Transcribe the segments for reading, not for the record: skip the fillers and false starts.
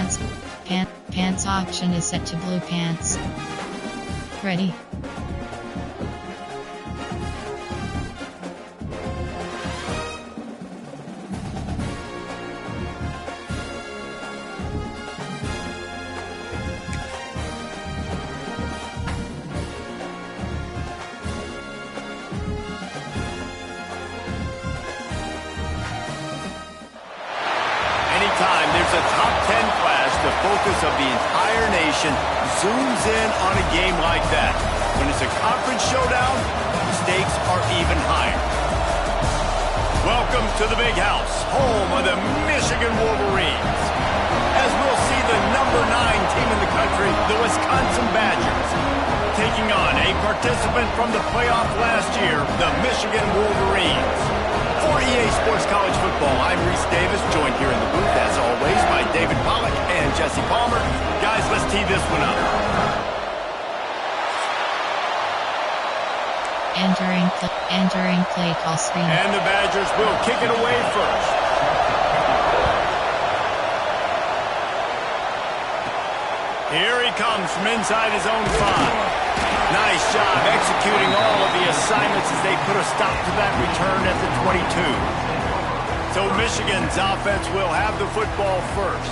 pants. Pants option is set to blue pants. Ready? Anytime there's a top 10 class, the focus of the entire nation zooms in on a game like that. When it's a conference showdown, the stakes are even higher. Welcome to the Big House, home of the Michigan Wolverines. As we'll see the number 9 team in the country, the Wisconsin Badgers, taking on a participant from the playoff last year, the Michigan Wolverines. For EA Sports College Football, I'm Reese Davis, joined here in the booth, as always, by David Pollack and Jesse Palmer. Guys, let's tee this one up. Entering play call screen. And the Badgers will kick it away first. Here he comes from inside his own 5. Nice job executing all of the assignments as they put a stop to that return at the 22. So Michigan's offense will have the football first.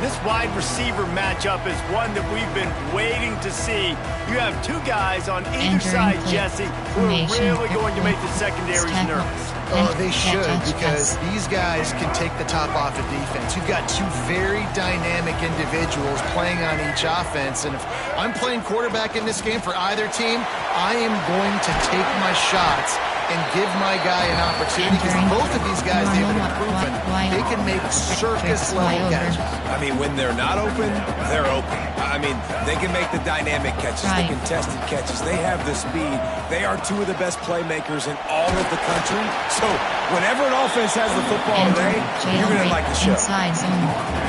This wide receiver matchup is one that we've been waiting to see. You have two guys on either side, Jesse, who are really going to make the secondaries nervous. Oh, they should, because these guys can take the top off of defense. You've got two very dynamic individuals playing on each offense, and if I'm playing quarterback in this game for either team, I am going to take my shots and give my guy an opportunity, because both of these guys, they've been proven they can make circus-level catches. I mean, when they're not open, they're open. I mean, they can make the dynamic catches, the contested catches. They have the speed. They are two of the best playmakers in all of the country. So whenever an offense has the football today, you're going to like the show.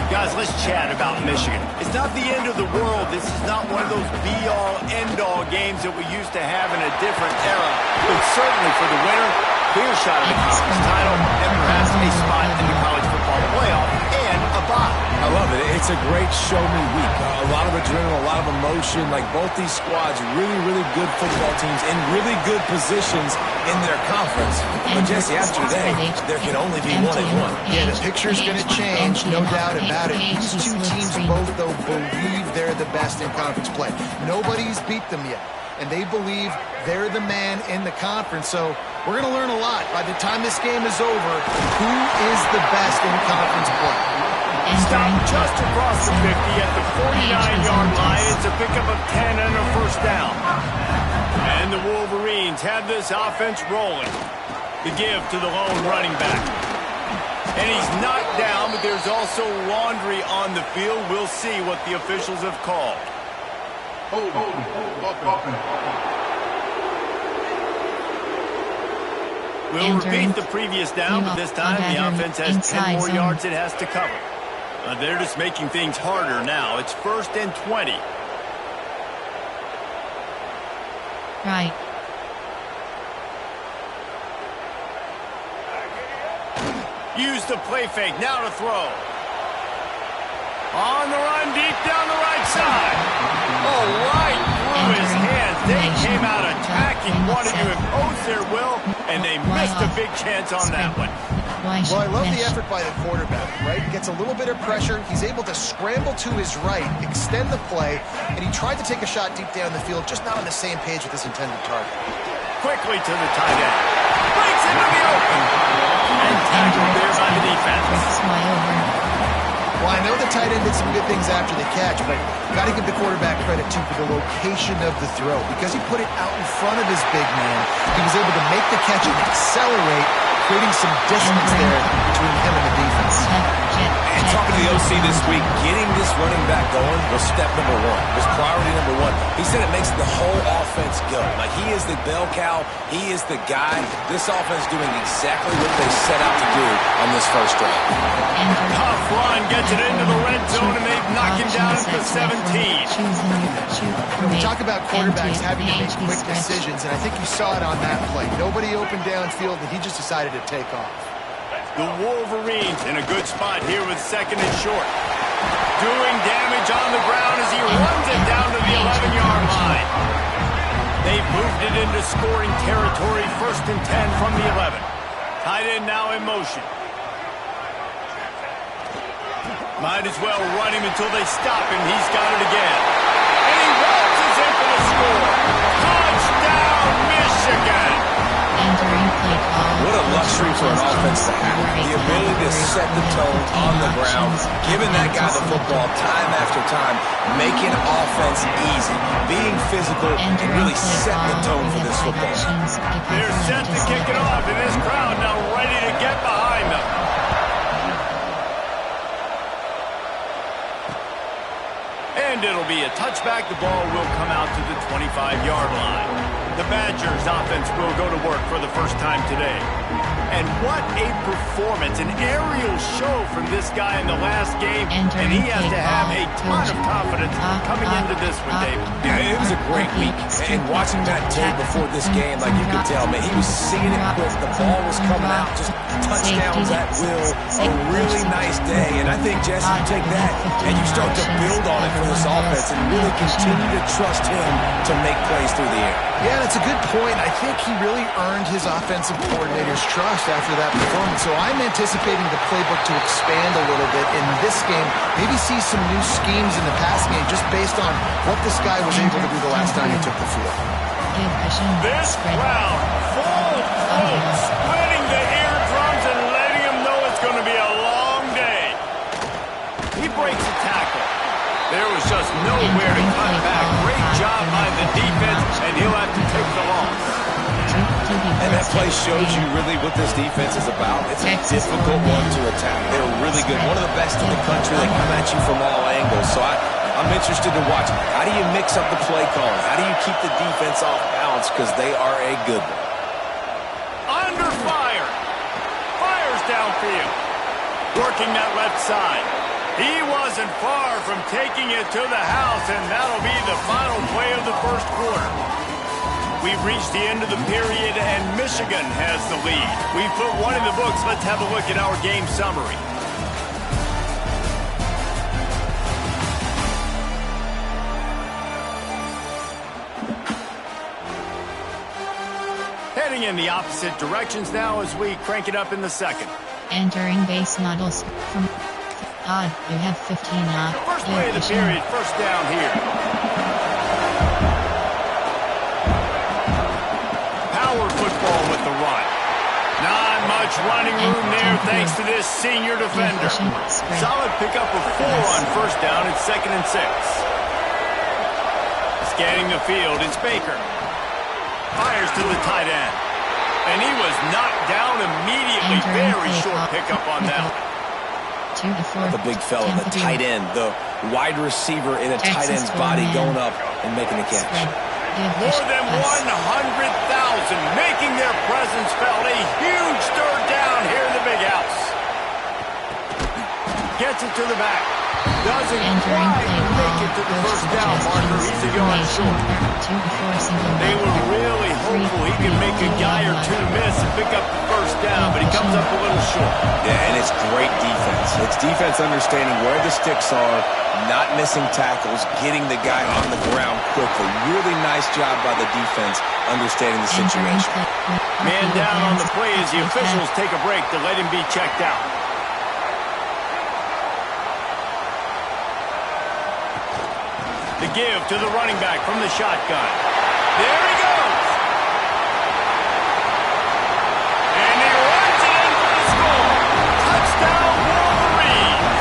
Guys, let's chat about Michigan. It's not the end of the world. This is not one of those be-all, end-all games that we used to have in a different era. But certainly for the winner, clear shot at the conference title and perhaps a spot in the college football playoff and a bye. I love it. It's a great show-me week. A lot of adrenaline, a lot of emotion. Like both these squads, really, really good football teams in really good positions in their conference. But Jesse, after today, there can only be one and one. Yeah, the picture's going to change, no doubt about it. These two teams both, though, believe they're the best in conference play. Nobody's beat them yet, and they believe they're the man in the conference. So we're going to learn a lot. By the time this game is over, who is the best in conference play? Stop just across the 50 at the 49-yard line. It's a pickup of 10 and a first down. And the Wolverines have this offense rolling. The give to the lone running back. And he's knocked down, but there's also laundry on the field. We'll see what the officials have called. We'll repeat the previous down, but this time the offense has 10 more yards it has to cover. They're just making things harder now. It's 1st and 20. Right. Use the play fake. Now to throw. On the run, deep down the right side. Oh, right through his hands. They came out attacking, wanted to impose their will, and they missed a big chance on that one. Well, I love the effort by the quarterback, right? Gets a little bit of pressure. He's able to scramble to his right, extend the play, and he tried to take a shot deep down the field, just not on the same page with his intended target. Quickly to the tight end. Breaks into the open. And tackled there by the defense. Well, I know the tight end did some good things after the catch, but got to give the quarterback credit, too, for the location of the throw. Because he put it out in front of his big man, he was able to make the catch and accelerate, creating some distance there between him and the defense. And talking to the OC this week, getting this running back going was step number one, was priority number one. He said it makes the whole offense go. Like, he is the bell cow. He is the guy. This offense doing exactly what they set out to do on this first drive. Tough run gets it into the red zone, and they've knocked him down at the 17. We talk about quarterbacks having to make quick decisions, and I think you saw it on that play. Nobody opened downfield, and he just decided to take off. The Wolverines in a good spot here with 2nd and short. doing damage on the ground as he runs it down to the 11-yard line. They've moved it into scoring territory, 1st and 10 from the 11. Tight end now in motion. Might as well run him until they stop him. He's got it again. And he waltzes in for the score. Touchdown, Michigan! Entering play call. What a luxury for an offense to have. The ability to set the tone on the ground, giving that guy the football time after time, making offense easy, being physical, and really setting the tone for this football. They're set to kick it off, and this crowd now ready to get behind them. And it'll be a touchback. The ball will come out to the 25-yard line. The Badgers offense will go to work for the first time today. And what a performance, an aerial show from this guy in the last game. And he has to have a ton of confidence coming into this one, David. Yeah, it was a great week. And watching that tape before this game, like you could tell, man, he was seeing it quick. The ball was coming out, just touchdowns at will. A really nice day. And I think, Jesse, you take that and you start to build on it for this offense and really continue to trust him to make plays through the air. Yeah, that's a good point. I think he really earned his offensive coordinator's trust after that performance. So I'm anticipating the playbook to expand a little bit in this game. Maybe see some new schemes in the passing game just based on what this guy was able to do the last time he took the field. This crowd, full throat, splitting the eardrums and letting him know it's going to be a long day. He breaks a tackle. There was just nowhere to cut back. Great job by the defense, and he'll have to take the loss. And that play shows you really what this defense is about. It's a difficult one to attack. They're really good. One of the best in the country. They come at you from all angles. So I'm interested to watch. How do you mix up the play calling? How do you keep the defense off balance? Because they are a good one. Under fire. Fires downfield. Working that left side. He wasn't far from taking it to the house, and that'll be the final play of the first quarter. We've reached the end of the period, and Michigan has the lead. We've put one in the books. Let's have a look at our game summary. Heading in the opposite directions now as we crank it up in the second. Entering base models from Odd, you have 15 First play of the period, first down here. Power football with the run. Not much running room there thanks to this senior defender. Solid pickup of 4 on first down. It's 2nd and 6. Scanning the field, it's Baker. Fires to the tight end. And he was knocked down immediately. Very short pickup on that one. The big fella, the tight end, the wide receiver in a tight end's body going up and making a catch. More than 100,000 making their presence felt. A huge third down here in the big house. Gets it to the back. Doesn't quite make it to the first down marker. He's a yard short. They were really hopeful he could make a guy or two miss and pick up the first down, but he comes up a little short. Yeah, and it's great defense. It's defense understanding where the sticks are, not missing tackles, getting the guy on the ground quickly. Really nice job by the defense understanding the situation. Man down on the play as the officials take a break to let him be checked out. The give to the running back from the shotgun. There he goes. And he runs it in for the score. Touchdown, Wolverines.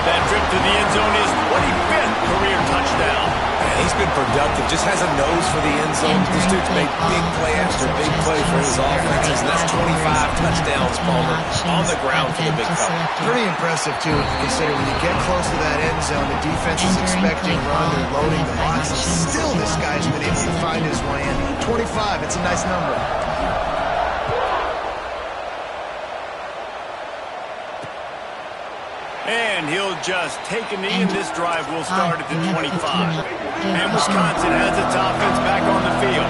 That trip to the end zone is 25th career touchdown. Man, he's been productive. Just has a nose for the end zone. This dude's made big play after big play for his offenses. And that's 25 touchdowns, Palmer, on the ground for the big fella. Pretty impressive, too, if you consider when you get close to that end zone, the defense is expecting run, they're loading the boxes. Still, this guy's been able to find his way in. 25, it's a nice number. And he'll just take a knee, and this drive will start at the 25. And Wisconsin has its offense back on the field.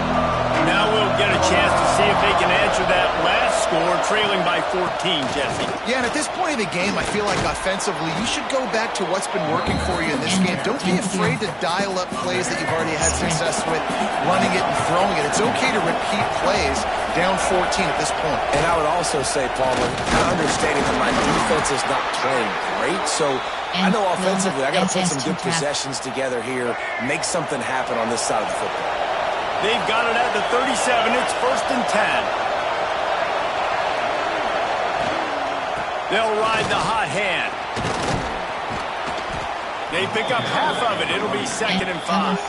Now we'll get a chance to see if they can answer that last score, trailing by 14, Jesse. Yeah, and at this point of the game, I feel like offensively, you should go back to what's been working for you in this game. Don't be afraid to dial up plays that you've already had success with, running it and throwing it. It's okay to repeat plays down 14 at this point. And I would also say, Palmer, understanding that my defense is not playing great, so I know offensively I got to put some good possessions together here, make something happen on this side of the football. They've got it at the 37. It's 1st and 10. They'll ride the hot hand. They pick up half of it. It'll be 2nd and 5.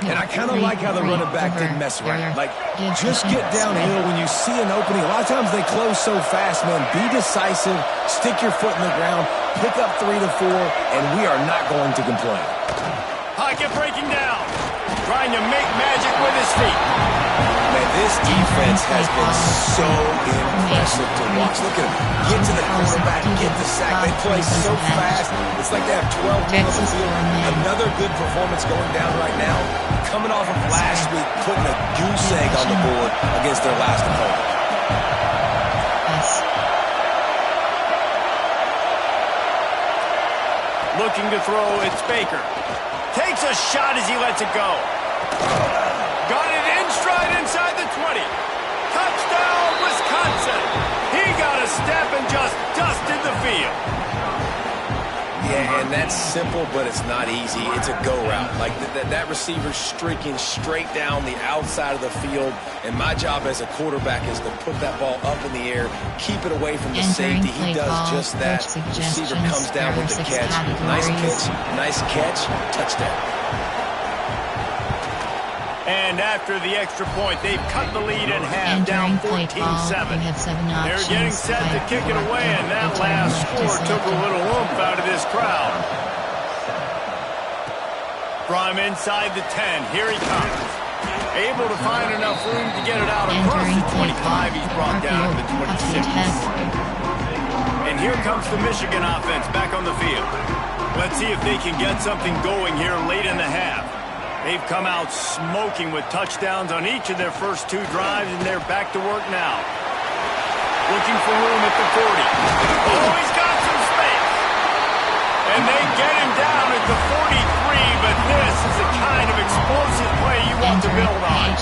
And I kind of like how the running back didn't mess around. Like, just get downhill when you see an opening. A lot of times they close so fast, man. Be decisive. Stick your foot in the ground. Pick up 3 to 4, and we are not going to complain. Pocket breaking down. Trying to make magic with his feet. Man, this defense has been so impressive to watch. Look at them. Get to the quarterback, get the sack. They play so fast. It's like they have 12 people on the field. Another good performance going down right now. Coming off of last week, putting a goose egg on the board against their last opponent. Looking to throw, it's Baker. Takes a shot as he lets it go. Got it in stride inside the 20. Touchdown, Wisconsin. He got a step and just dusted the field. Yeah, and that's simple, but it's not easy. It's a go route. Like that receiver's streaking straight down the outside of the field, and my job as a quarterback is to put that ball up in the air, keep it away from the safety. He does just that. The receiver comes down with the catch. Nice catch, touchdown. And after the extra point, they've cut the lead in half, down 14-7. They're getting set to kick it away, and that last score took a little oomph out of this crowd. From inside the 10, here he comes. Able to find enough room to get it out across the 25. He's brought down to the 26. And here comes the Michigan offense back on the field. Let's see if they can get something going here late in the half. They've come out smoking with touchdowns on each of their first 2 drives, and they're back to work now. Looking for room at the 40. Oh, he's got some space. And they get him down at the 43, but this is the kind of explosive play you want to build on.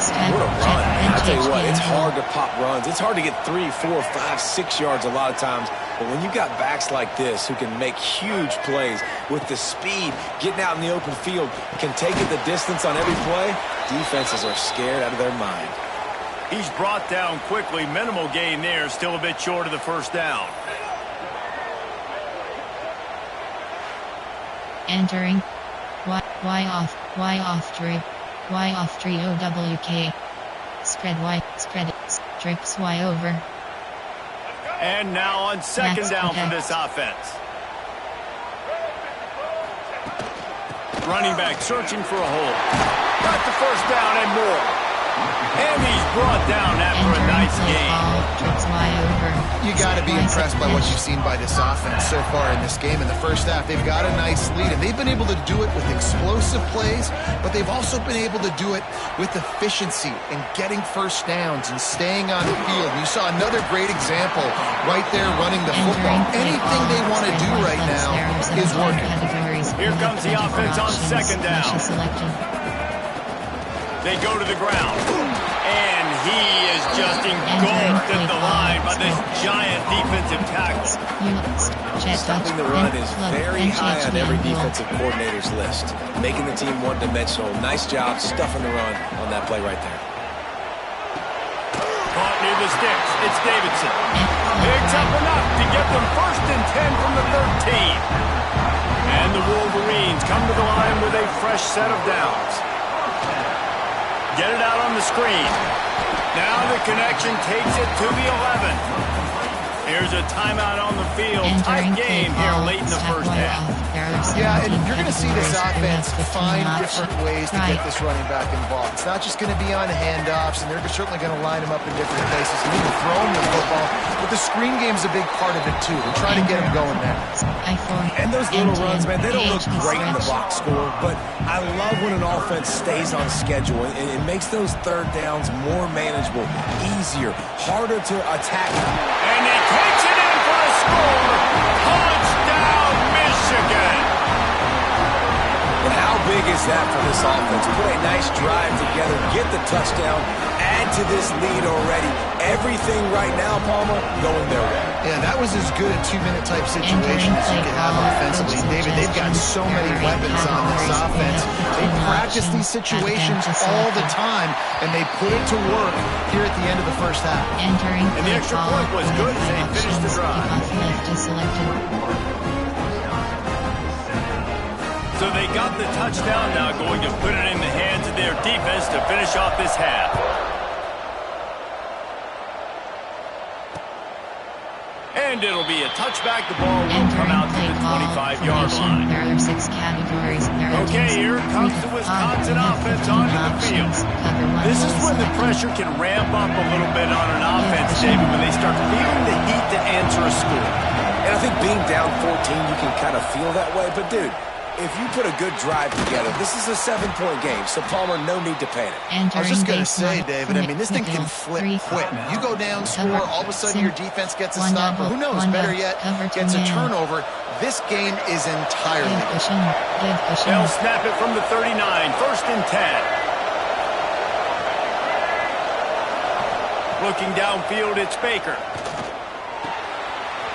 What a run. I tell you what, it's hard to pop runs. It's hard to get 3, 4, 5, 6 yards a lot of times. But when you got backs like this who can make huge plays with the speed, getting out in the open field, can take it the distance on every play, defenses are scared out of their mind. He's brought down quickly. Minimal gain there. Still a bit short of the first down. Entering. Y off 3 OWK. Spread Y, spread it, strips Y over. And now on 2nd down for this offense. Running back searching for a hole. Got the first down and more. And he's brought down after a nice game. You got to be impressed by what you've seen by this offense so far in this game. In the first half, they've got a nice lead, and they've been able to do it with explosive plays, but they've also been able to do it with efficiency and getting first downs and staying on the field. You saw another great example right there running the football. Anything they want to do right now is working. Here comes the offense on 2nd down. They go to the ground. And he is just engulfed at the line by this giant defensive tackle. Stopping the run is very high on every defensive coordinator's list. Making the team one-dimensional. Nice job stuffing the run on that play right there. Caught near the sticks. It's Davidson. Picks up enough to get them 1st and 10 from the 13. And the Wolverines come to the line with a fresh set of downs. Get it out on the screen. Now the connection takes it to the 11. Here's a timeout on the field. Tight game here late in the first half. Yeah, and you're going to see this offense find different ways to get this running back involved. It's not just going to be on handoffs, and they're certainly going to line him up in different places and even throw him the football. But the screen game is a big part of it, too. We're trying to get him going there. And those little runs, man, they don't look great in the box score, but I love when an offense stays on schedule. It makes those third downs more manageable, easier, harder to attack. And he takes it in for a score. Touchdown, Michigan. And how big is that for this offense? Put a nice drive together, get the touchdown, add to this lead already. Everything right now, Palmer, going their way. Yeah, that was as good a two-minute type situation as you could have offensively. David, they've got so many weapons on this offense. They practice these situations all the time, and they put it to work here at the end of the first half. And the extra point was good as they finished the drive. So they got the touchdown, now going to put it in the hands of their defense to finish off this half. And it'll be a touchback. The ball will come out to the 25-yard line. There are 6 categories. Okay, here comes the Wisconsin offense onto the field. This is when the pressure can ramp up a little bit on an offense, David, when they start feeling the heat to answer a score. And I think being down 14, you can kind of feel that way. But, dude, if you put a good drive together, this is a 7-point game, so Palmer, no need to panic. I was just going to say, David, I mean, this thing can flip quick. You go down, score, all of a sudden your defense gets a stop, or who knows, better yet, gets a turnover. This game is entirely different. They'll snap it from the 39, 1st and 10. Looking downfield, it's Baker.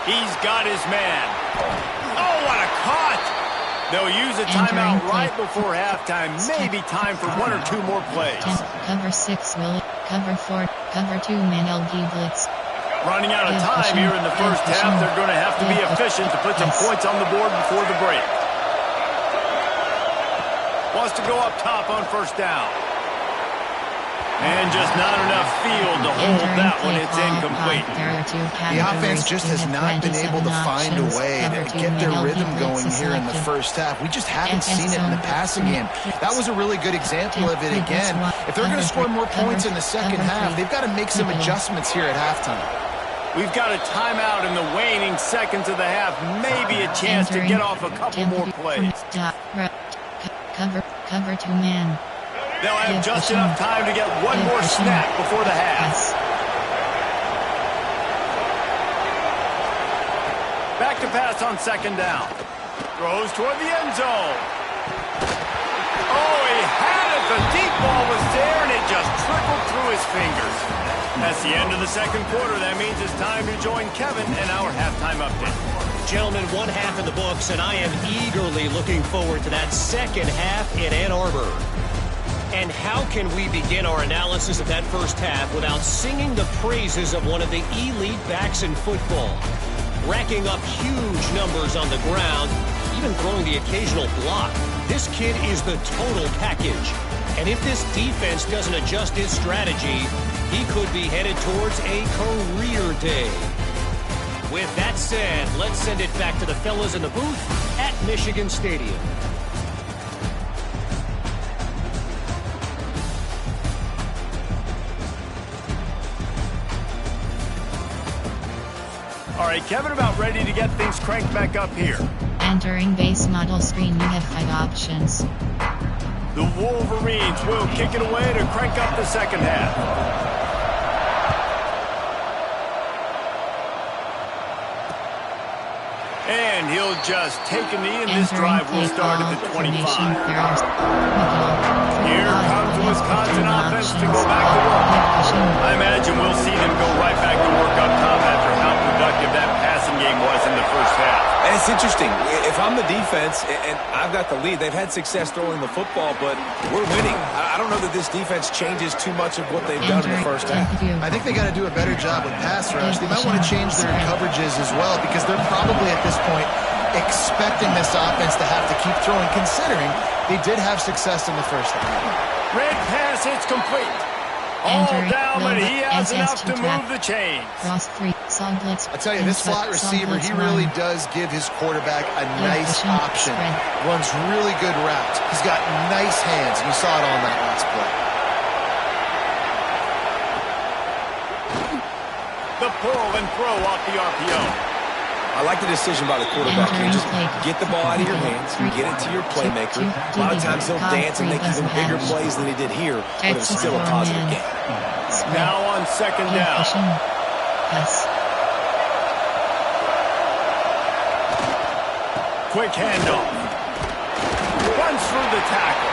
He's got his man. Oh, what a cut! They'll use a timeout right before halftime. Maybe time for 1 or 2 more plays. Cover 6, Willie. Cover 4. Cover 2, man. LG blitz. Running out of time here in the first half. They're going to have to be efficient to put some points on the board before the break. Wants to go up top on 1st down. And just not enough field to hold that one. It's incomplete. The offense just has not been able to find a way to get their rhythm going here in the first half. We just haven't seen it in the passing game. That was a really good example of it again. If they're going to score more points in the second half, they've got to make some adjustments here at halftime. We've got a timeout in the waning seconds of the half. Maybe a chance to get off a couple more plays. Cover 2 man. They'll have just enough time to get one more snap before the half. Back to pass on 2nd down. Throws toward the end zone. Oh, he had it. The deep ball was there, and it just trickled through his fingers. That's the end of the 2nd quarter. That means it's time to join Kevin and our halftime update. Gentlemen, 1 half in the books, and I am eagerly looking forward to that 2nd half in Ann Arbor. And how can we begin our analysis of that first half without singing the praises of one of the elite backs in football? Racking up huge numbers on the ground, even throwing the occasional block. This kid is the total package. And if this defense doesn't adjust his strategy, he could be headed towards a career day. With that said, let's send it back to the fellas in the booth at Michigan Stadium. All right, Kevin, about ready to get things cranked back up here. Entering base model screen, you have 5 options. The Wolverines will kick it away to crank up the 2nd half. And he'll just take a knee, and this drive will start at the 25. Here comes the Wisconsin offense to go back to work. I imagine we'll see them go right back to work up top after how productive that passing game was in the first half. And it's interesting. If I'm the defense and I've got the lead, they've had success throwing the football, but we're winning. I don't know that this defense changes too much of what they've done in the first half. I think they got to do a better job with pass rush. They might want to change their coverages as well, because they're probably at this point expecting this offense to have to keep throwing, considering they did have success in the first half. Red pass, it's complete. All down, but he has enough to move the chains. I tell you, this slot receiver, he really does give his quarterback a nice option. Runs really good routes. He's got nice hands, and you saw it on that last play. The pull and throw off the RPO. I like the decision by the quarterback here. Just get the ball out of your hands, get it to your playmaker. A lot of times he'll dance and make even bigger plays than he did here, but it was still a positive game. Now on second down. Quick handoff. Runs through the tackle.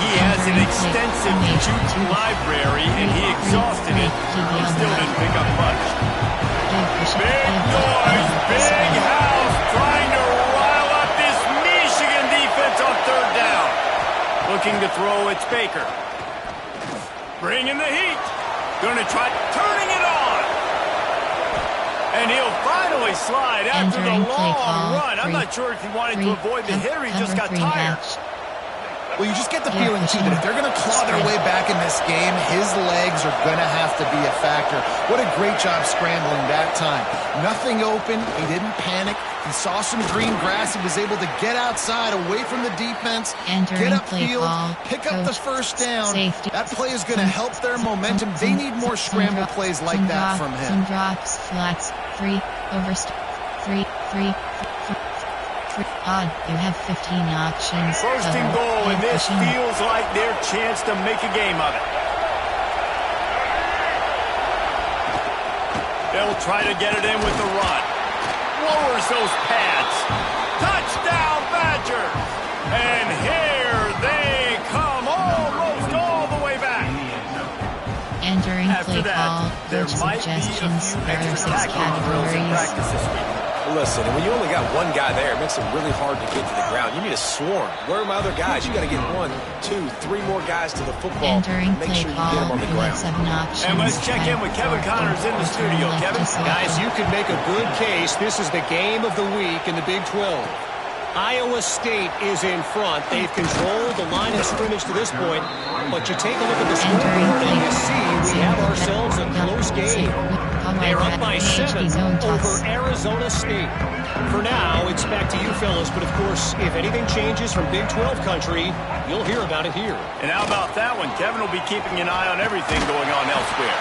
He has an extensive juke library, and he exhausted it. He still didn't pick up much. Big noise, big house, trying to rile up this Michigan defense on third down. Looking to throw, it's Baker. Bringing the heat. Going to try turning it on. And he'll finally slide after the long run. I'm not sure if he wanted to avoid the hit or he just got tired. Well, you just get the feeling, too, that if they're going to claw their way back in this game, his legs are going to have to be a factor. What a great job scrambling that time. Nothing open. He didn't panic. He saw some green grass. He was able to get outside, away from the defense, get upfield, pick up the first down. That play is going to help their momentum. They need more scramble plays like that from him. Some drops, flats, 3, overst, 3, 3, odd. You have 15 options. First and goal, and this feels like their chance to make a game of it. They'll try to get it in with the run. Lowers those pads. Touchdown, Badgers! And here they come, almost all the way back. Entering After play call, there coach might be a suggestions. few There are extra 6 tackling drills in practice categories. this week. Listen, when you only got one guy there, it makes it really hard to get to the ground. You need a swarm. Where are my other guys? You got to get 1, 2, 3 more guys to the football. Entering Make play sure you call, get them on the you have ground. 7 options. And let's check in with Kevin Connors in the studio. Kevin? Guys, you could make a good case. This is the game of the week in the Big 12. Iowa State is in front. They've controlled the line of scrimmage to this point. But you take a look at the scoreboard and you see we have ourselves a close game. They're up by 7 over Arizona State. For now, it's back to you fellas. But, of course, if anything changes from Big 12 country, you'll hear about it here. And how about that one? Kevin will be keeping an eye on everything going on elsewhere.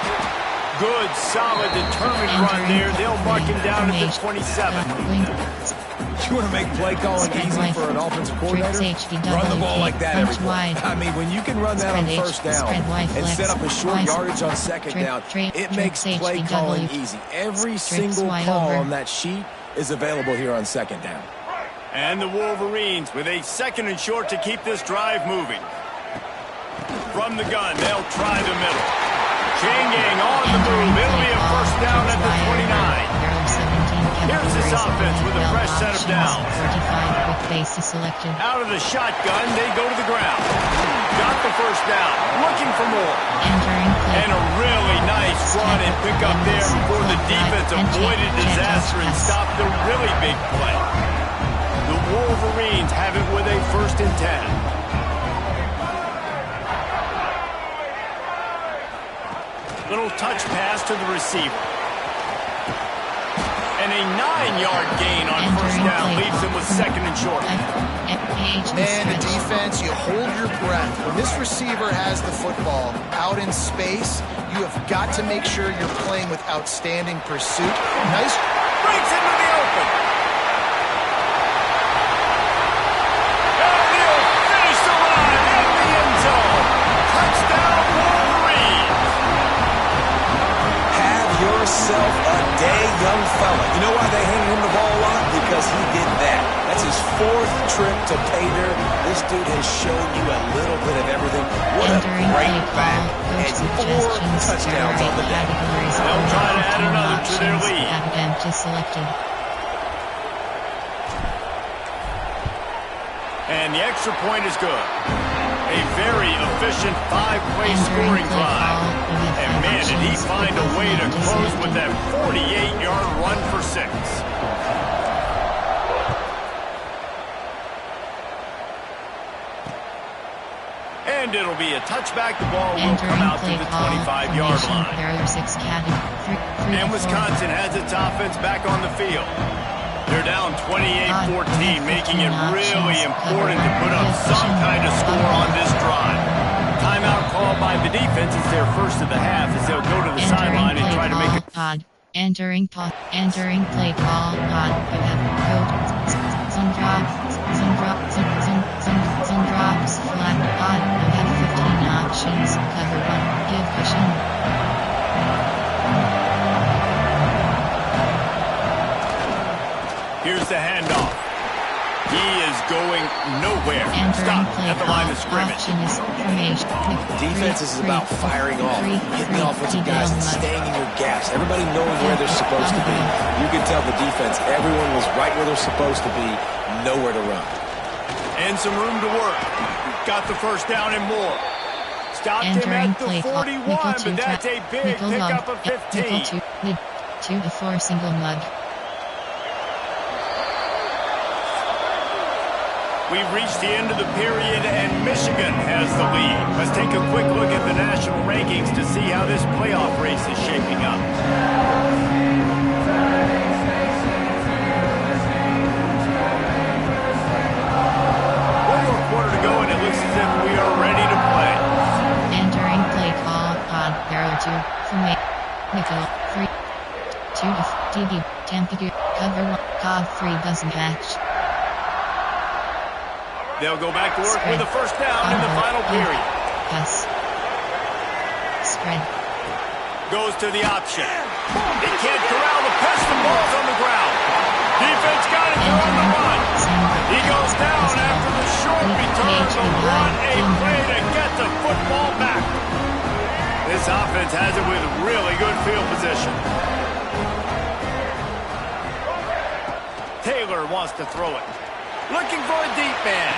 Good, solid, determined run there. They'll mark him down at the 27. You want to make play calling easy for an offensive coordinator? Run the ball like that every play. I mean, when you can run that on first down and set up a short yardage on second down, it makes play calling easy. Every single call on that sheet is available here on second down. And the Wolverines with a second and short to keep this drive moving. From the gun, they'll try the middle. Changing on the move. It'll be a first down at the 29. Here's this offense with a fresh set of downs. 45 with bases selected. Out of the shotgun, they go to the ground. Got the first down. Looking for more. And a really nice run and pick up there before the defense avoided disaster and stopped the really big play. The Wolverines have it with a 1st and 10. Little touch pass to the receiver. And a 9-yard gain on first down leaves him with second and short. Man, the defense, you hold your breath. When this receiver has the football out in space, you have got to make sure you're playing with outstanding pursuit. Nice. Breaks into the open. And he'll finish the run in the end zone. Touchdown, Wolverines. Have yourself a day, young fella. You know why they handed him the ball a lot? Because he did that. That's his 4th trip to pay dirt. This dude has shown you a little bit of everything. What a great back. And 4 touchdowns on the day. They'll try to add another to their lead. And the extra point is good. A very efficient 5-play scoring drive. And man, did he find a way to close with that 48-yard run for 6. And it'll be a touchback. The ball will come out to the 25-yard line. And Wisconsin has its offense back on the field. They're down 28-14, making it really important to put up some kind of score on this drive. Timeout called by the defense is their first of the half as they'll go to the sideline and try to make it. Entering play call. On. You have code. Zone drops. Flat. On. You have 15 options. Cover 1. Give cushion. Here's the handoff. He is going nowhere. Stop at the line of scrimmage. Defense is about firing off, hitting the offensive guys and staying in your gaps. Everybody knowing where they're supposed to be. You can tell the defense, everyone was right where they're supposed to be, nowhere to run. And some room to work. Got the first down and more. Stopped him at the 41, but that's a big pickup of 15. 2 to 4 single mud. We've reached the end of the period, and Michigan has the lead. Let's take a quick look at the national rankings to see how this playoff race is shaping up. One more quarter to go, and it looks as if we are ready to play. Entering play call. On. Barrel 2. From Nickel. 3. 2 to TD. Temperature. Cover 1. Cobb 3 doesn't hatch. They'll go back to work with a first down in the final period. Pass. Spread. Goes to the option. He can't corral the pest and balls on the ground. Defense got it on the run. He goes down after the short return. So what a play to get the football back. This offense has it with really good field position. Taylor wants to throw it. Looking for a deep man.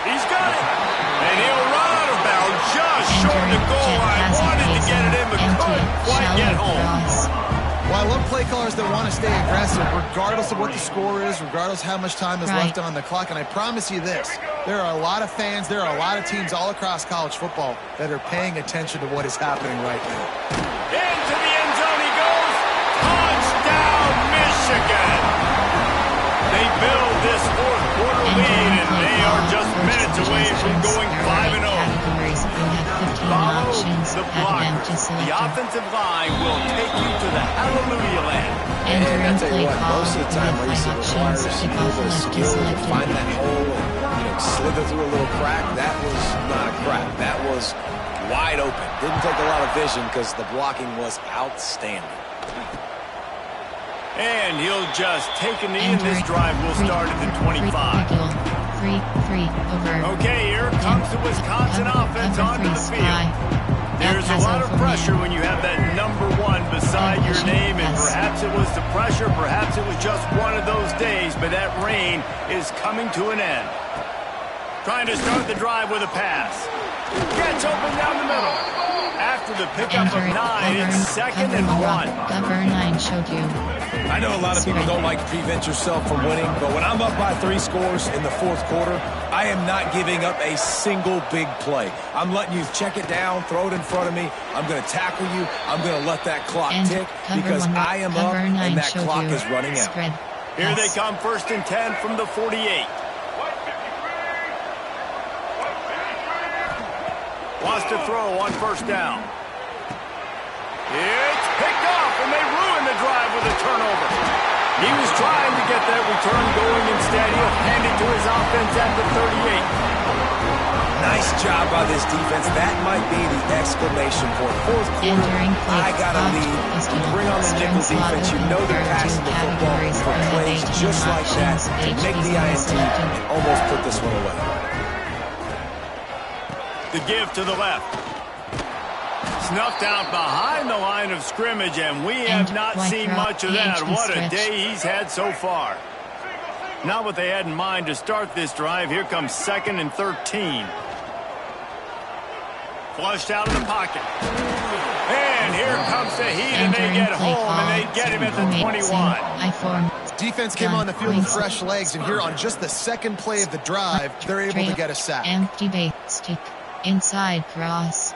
He's got it. And he'll run out of bounds just short the goal line. Wanted to get it in, but couldn't quite get home. Well, I love play callers that want to stay aggressive, regardless of what the score is, regardless how much time is left on the clock. And I promise you this, there are a lot of fans, there are a lot of teams all across college football that are paying attention to what is happening right now. Into the end zone he goes. Touchdown, Michigan. They build this fourth quarter lead, and they are just minutes away from going 5-0. Follow the blocker. The offensive line will take you to the hallelujah land. And I tell you what, most of the time race requires a little bit of skill to find that hole and slither through a little crack. That was not a crack. That was wide open. Didn't take a lot of vision because the blocking was outstanding. And he'll just take a knee, and this drive will start at the 25. 3 over. Okay, here comes the Wisconsin offense onto the field. There's a lot of pressure when you have that number 1 beside your name, and perhaps it was the pressure, perhaps it was just one of those days, but that rain is coming to an end. Trying to start the drive with a pass. Gets open down the middle. After the pickup of 9, it's 2nd and 1. Cover 9 showed you. I know a lot of people don't like to prevent yourself from winning, but when I'm up by 3 scores in the fourth quarter, I am not giving up a single big play. I'm letting you check it down, throw it in front of me. I'm going to tackle you. I'm going to let that clock tick because I am up and that clock is running out. Here they come, 1st and 10 from the 48. Wants to throw on 1st down. It's picked off, and they ruin the drive with a turnover. He was trying to get that return going. Instead, he'll hand it to his offense at the 38. Nice job by this defense. That might be the exclamation point. Fourth quarter, I got a lead. You bring on the nickel defense. You know they're passing the football for plays just like that to make the INT and almost put this one away. The give to the left. Snuffed out behind the line of scrimmage, and we have not seen much of that. What a day he's had so far. Not what they had in mind to start this drive. Here comes 2nd and 13. Flushed out of the pocket. And here comes the heat, and they get home, and they get him at the 21. Defense came on the field with fresh legs, and here on just the 2nd play of the drive, they're able to get a sack. Empty base stick. Inside cross.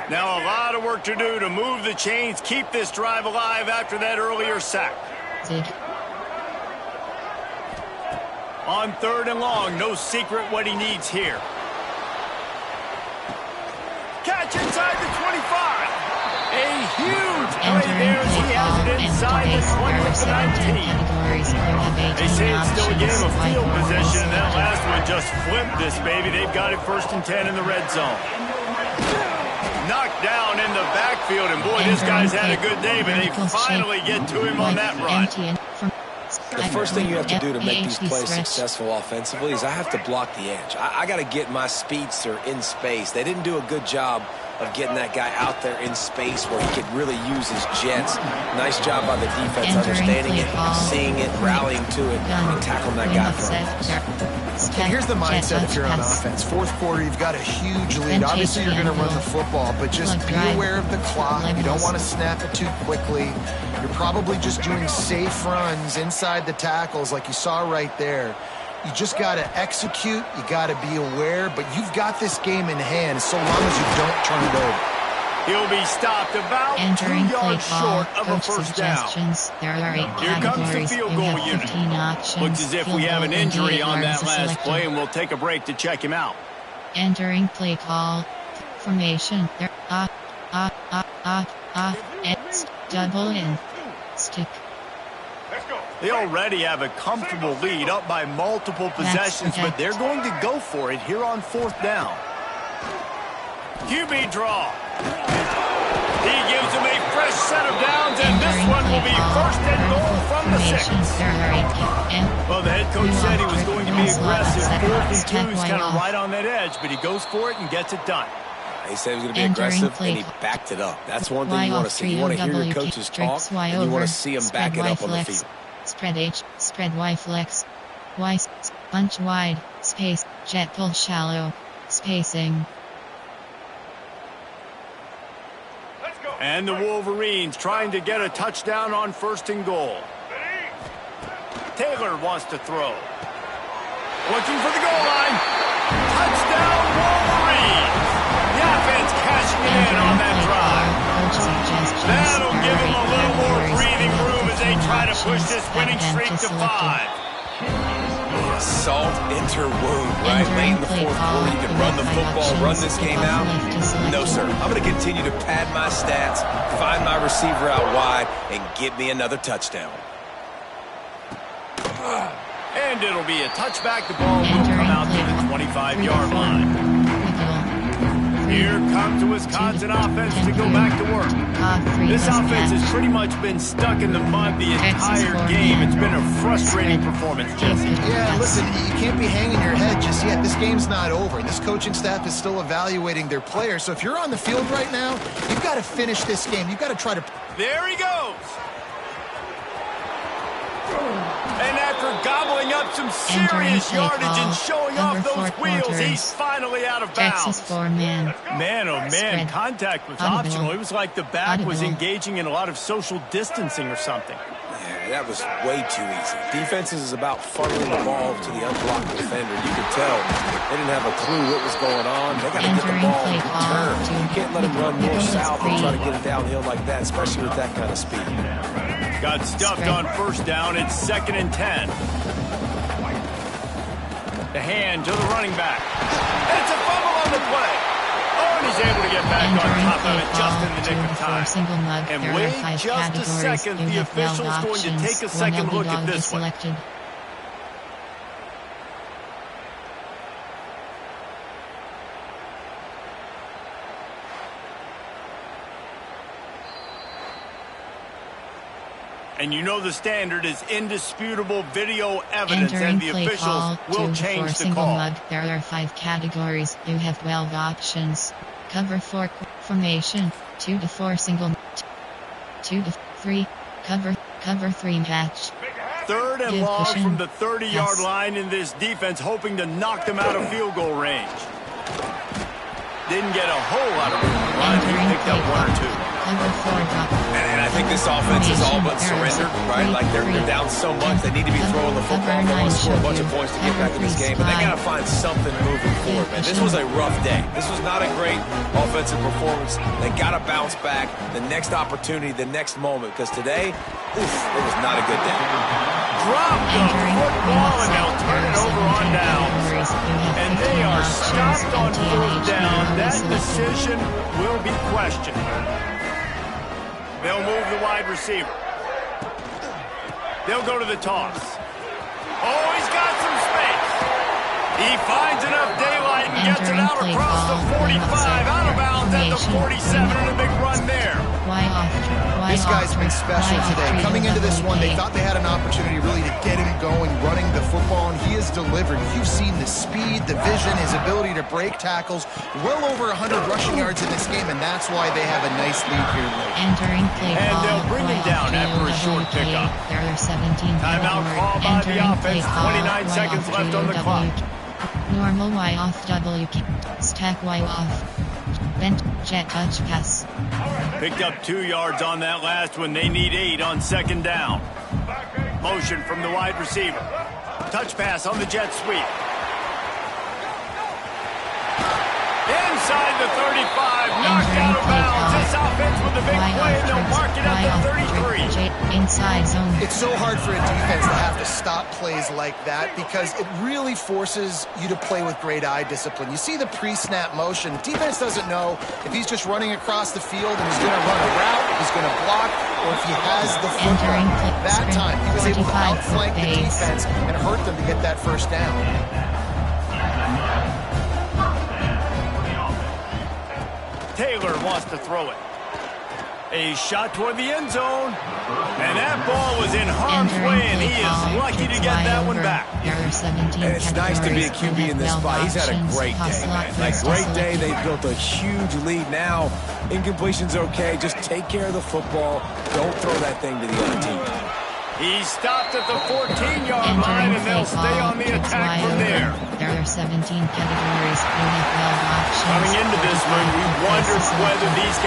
Now a lot of work to do to move the chains, keep this drive alive after that earlier sack. On 3rd and long, no secret what he needs here. Catch inside the 25. A huge play Entering there as he play has call it and inside the today's 20 there are of the 7 19. categories. You have 18 They say it's still a game of options. field White possession, and that selected. last one just flipped this baby. They've got it 1st and 10 in the red zone. Knocked down in the backfield, and boy, this guy's had a good day, but they finally get to him on that run. The first thing you have to do to make these plays successful offensively is I have to block the edge. I got to get my speedster in space. They didn't do a good job of getting that guy out there in space where he could really use his jets. Nice job by the defense understanding it, seeing it, rallying to it, and tackling that guy for Okay, here's the mindset if you're on offense. 4th quarter, you've got a huge lead. Obviously, you're going to run the football, but just be aware of the clock. You don't want to snap it too quickly. You're probably just doing safe runs inside the tackles like you saw right there. You just got to execute. You got to be aware, but you've got this game in hand so long as you don't turn it over. He'll be stopped about 2 yards short of a first down. There are 8 Here comes the field goal unit. Looks as if we have an injury on that last play, and we'll take a break to check him out. Entering play call. Formation. There. Double in. Stick. They already have a comfortable lead up by multiple possessions, but they're going to go for it here on 4th down. QB draw. He gives them a fresh set of downs, and this one will be 1st and goal from the 6. Well, the head coach said he was going to be aggressive. 4th and 2 is kind of right on that edge, but he goes for it and gets it done. He said he was going to be aggressive, and he backed it up. That's one thing you want to see. You want to hear your coaches talk, and you want to see them back it up on the field. Spread H, spread Y flex. Y, bunch wide, space, jet pull shallow, spacing. And the Wolverines trying to get a touchdown on 1st and goal. Taylor wants to throw. Looking for the goal line. Touchdown Wolverines. The offense cashing it in on that drive. That'll give them a little more breathing room as they try to push this winning streak to 5. Salt enter wound, right? Late in the 4th quarter, you can run the football, run this game out. No, sir. I'm going to continue to pad my stats, find my receiver out wide, and get me another touchdown. And it'll be a touchback. The ball will come out to the 25-yard line. Here comes the Wisconsin offense to go back to work. This offense has pretty much been stuck in the mud the entire game. It's been a frustrating performance, Jesse. Yeah, listen, you can't be hanging your head just yet. This game's not over. This coaching staff is still evaluating their players. So if you're on the field right now, you've got to finish this game. You've got to try to... There he goes. And after gobbling up some serious yardage and showing off those wheels, he's finally out of bounds. Man, oh man, contact was optional. It was like the back was engaging in a lot of social distancing or something. Yeah, that was way too easy. Defenses is about funneling the ball to the unblocked defender. You could tell they didn't have a clue what was going on. They got to get the ball in return. You can't let them run north-south and try to get it downhill like that, especially with that kind of speed. Got stuffed on 1st down. It's 2nd and 10. The hand to the running back. It's a fumble on the play. Oh, and he's able to get back on top of it just in the nick of time. And wait just a second. The official's going to take a second look at this one. And you know the standard is indisputable video evidence, and the officials will change the call. There are 5 categories. You have 12 options. Cover 4 formation, 2 to 4 single, 2 to 3 cover 3 match. 3rd and long from the 30-yard line in this defense, hoping to knock them out of field goal range. Didn't get a whole lot of room. Ryan picked up 1 or 2. And I think this offense is all but surrendered, right? Like they're down so much, they need to be throwing the football. They want to score a bunch of points to get back in this game, but they got to find something moving forward, man. This was a rough day. This was not a great offensive performance. They got to bounce back. The next opportunity, the next moment, because today, it was not a good day. Drop the football, and they'll turn it over on down. And they are stopped on 4th down. That decision will be questioned. They'll move the wide receiver. They'll go to the toss. Oh, he's got some space. He finds enough daylight and gets it out across the 45, out of bounds at the 47, and a big run there. This guy's been special today. Coming into this one, they thought they had an opportunity really to get him going, running the football, and he has delivered. You've seen the speed, the vision, his ability to break tackles. Well over 100 rushing yards in this game, and that's why they have a nice lead here late. Entering play And call. they'll bring him down after a short pickup. There are 17 Timeout call by the offense. 29 seconds left on the clock. Normal Y off W. Stack Y off. Bent jet touch pass. Picked up 2 yards on that last one. They need 8 on second down. Motion from the wide receiver. Touch pass on the jet sweep. Inside the 35, knocked out of bounds. This offense with a big play, and they'll mark it at the 33. Inside zone. It's so hard for a defense to have to stop plays like that because it really forces you to play with great eye discipline. You see the pre-snap motion. The defense doesn't know if he's just running across the field and he's going to run a route, if he's going to block, or if he has the football. That time, he was able to outflank the defense and hurt them to get that first down. Taylor wants to throw it. A shot toward the end zone. And that ball was in harm's way, and he is lucky to get that one back. And it's nice to be a QB in this spot. He's had a great day, man. Like, great day. They built a huge lead now. Incompletion's okay. Just take care of the football. Don't throw that thing to the other team. He stopped at the 14-yard line, and they'll stay on the attack from there. There are 17 categories. Coming into this one, we wondered whether these